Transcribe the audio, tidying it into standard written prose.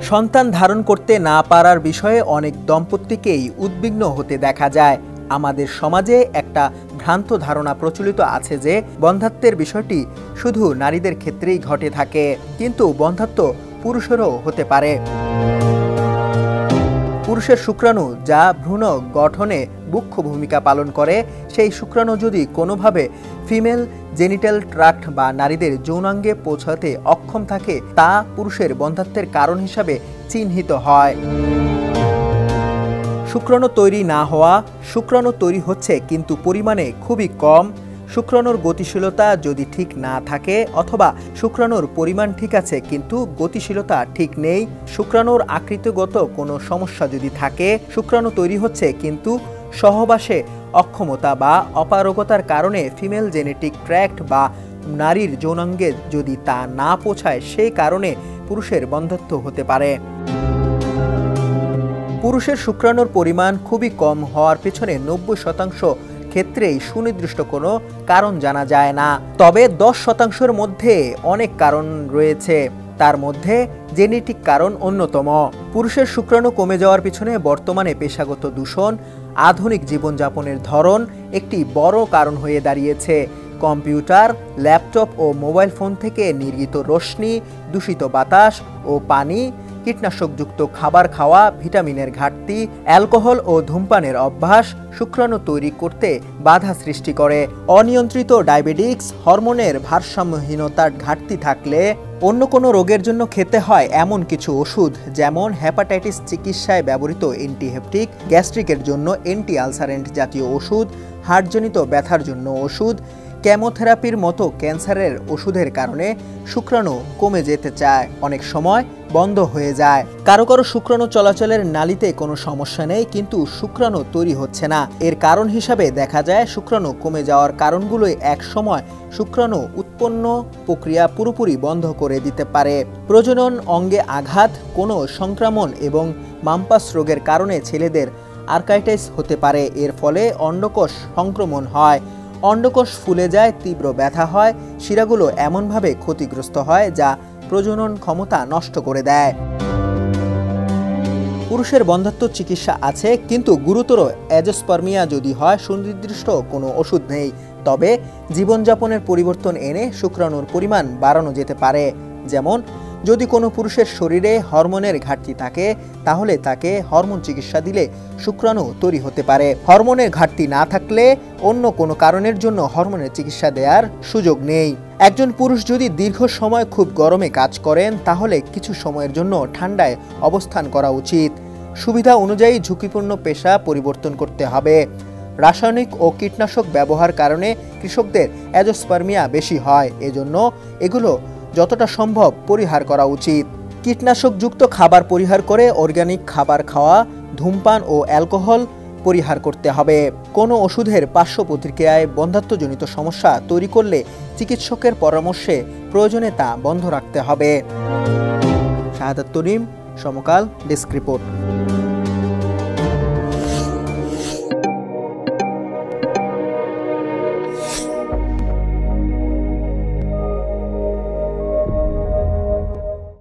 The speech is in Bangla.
সন্তান ধারণ করতে না পারার বিষয়ে অনেক দম্পতিকেই উদ্বিগ্ন হতে দেখা যায়। আমাদের সমাজে একটা ভ্রান্ত ধারণা প্রচলিত আছে যে বন্ধ্যাত্বের বিষয়টি শুধু নারীদের ক্ষেত্রেই ঘটে থাকে, কিন্তু বন্ধ্যাত্ব পুরুষেরও হতে পারে। পুরুষের শুক্রাণু যা ভ্রূণ গঠনে মুখ্য ভূমিকা পালন করে, সেই শুক্রাণু যদি কোনোভাবে ফিমেল জেনিটাল ট্র্যাক্ট বা নারীদের যৌনাঙ্গে পৌঁছাতে অক্ষম থাকে, তা পুরুষের বন্ধ্যাত্বের কারণ হিসাবে চিহ্নিত হয়। শুক্রাণু তৈরি না হওয়া। শুক্রাণু তৈরি হচ্ছে কিন্তু পরিমাণে খুবই কম। শুক্রাণুর গতিশীলতা যদি ঠিক না থাকে, অথবা শুক্রাণুর পরিমাণ ঠিক আছে কিন্তু গতিশীলতা ঠিক নেই, শুক্রাণুর আকৃতিগত কোনো সমস্যা যদি থাকে, শুক্রাণু তৈরি হচ্ছে কিন্তু সহবাসে অক্ষমতা বা অপারগতার কারণে ফিমেল জেনেটিক ট্র্যাক্ট বা নারীর যৌনাঙ্গে যদি তা না পৌঁছায়, সেই কারণে পুরুষের বন্ধ্যাত্ব হতে পারে। পুরুষের শুক্রাণুর পরিমাণ খুবই কম হওয়ার পেছনে 90% ক্ষেত্রেই সুনির্দিষ্ট কোনো কারণ জানা যায় না, তবে 10%-এর মধ্যে অনেক কারণ রয়েছে। তার মধ্যে জেনেটিক কারণ অন্যতম। পুরুষের শুক্রাণু কমে যাওয়ার পিছনে বর্তমানে পেশাগত দূষণ, আধুনিক জীবনযাপনের ধরন একটি বড় কারণ হয়ে দাঁড়িয়েছে। কম্পিউটার, ল্যাপটপ ও মোবাইল ফোন থেকে নির্গত রশ্মি, দূষিত বাতাস ও পানি, কীটনাশকযুক্ত খাবার খাওয়া, ভিটামিনের ঘাটতি, অ্যালকোহল ও ধূমপানের অভ্যাস শুক্রাণু তৈরি করতে বাধা সৃষ্টি করে। অনিয়ন্ত্রিত ডায়াবেটিস, হরমোনের ভারসাম্যহীনতার ঘাটতি থাকলে, অন্য কোনো রোগের জন্য খেতে হয় এমন কিছু ওষুধ, যেমন হেপাটাইটিস চিকিৎসায় ব্যবহৃত অ্যান্টিহেপটিক, গ্যাস্ট্রিকের জন্য অ্যান্টি আলসারেন্ট জাতীয় ওষুধ, হার্টজনিত ব্যথার জন্য ওষুধ, কেমোথেরাপির মতো ক্যান্সারের ওষুধের কারণে শুক্রাণু কমে যেতে চায়, অনেক সময় বন্ধ হয়ে যায়। কারো কারো শুক্রাণু চলাচলের নালীতে কোনো সমস্যা নেই, কিন্তু শুক্রাণু তৈরি হচ্ছে না। এর কারণ হিসাবে দেখা যায় শুক্রাণু কমে যাওয়ার কারণগুলোই এক সময় শুক্রাণু উৎপন্ন প্রক্রিয়া পুরোপুরি বন্ধ করে দিতে পারে। প্রজনন অঙ্গে আঘাত, কোনো সংক্রমণ এবং মাম্পাস রোগের কারণে ছেলেদের আর্কাইটিস হতে পারে। এর ফলে অন্ডকোষ সংক্রমণ হয়, অন্ডকোষ ফুলে যায়, তীব্র ব্যথা হয়, শিরাগুলো এমনভাবে ক্ষতিগ্রস্ত হয় যা প্রজনন ক্ষমতা নষ্ট করে দেয়। পুরুষের বন্ধ্যাত্ব চিকিৎসা আছে, কিন্তু গুরুতর অ্যাজোস্পার্মিয়া যদি হয় সুনির্দিষ্ট কোনো ওষুধ নেই, তবে জীবনযাপনের পরিবর্তন এনে শুক্রাণুর পরিমাণ বাড়ানো যেতে পারে। যেমন, যদি কোনো পুরুষের শরীরে হরমোনের ঘাটতি থাকে, তাহলে তাকে হরমোন চিকিৎসা দিলে শুক্রাণু তৈরি হতে পারে। হরমোনের ঘাটতি না থাকলে অন্য কোনো কারণের জন্য হরমোনের চিকিৎসা দেওয়ার সুযোগ নেই। একজন পুরুষ যদি দীর্ঘ সময় খুব গরমে কাজ করেন, তাহলে কিছু সময়ের জন্য ঠান্ডায় অবস্থান করা উচিত। সুবিধা অনুযায়ী ঝুঁকিপূর্ণ পেশা পরিবর্তন করতে হবে। রাসায়নিক ও কীটনাশক ব্যবহার কারণে কৃষকদের অ্যাজোস্পার্মিয়া বেশি হয়, এজন্য এগুলো যতটা সম্ভব পরিহার করা উচিত। কীটনাশকযুক্ত খাবার পরিহার করে অর্গানিক খাবার খাওয়া, ধূমপান ও অ্যালকোহল পরিহার করতে হবে। কোনো ওষুধের পার্শ্ব প্রতিক্রিয়ায় বন্ধ্যাত্বজনিত সমস্যা তৈরি করলে চিকিৎসকের পরামর্শে প্রয়োজনে তা বন্ধ রাখতে হবে। শাহাদাত তরিম, সমকাল, ডেস্ক রিপোর্ট।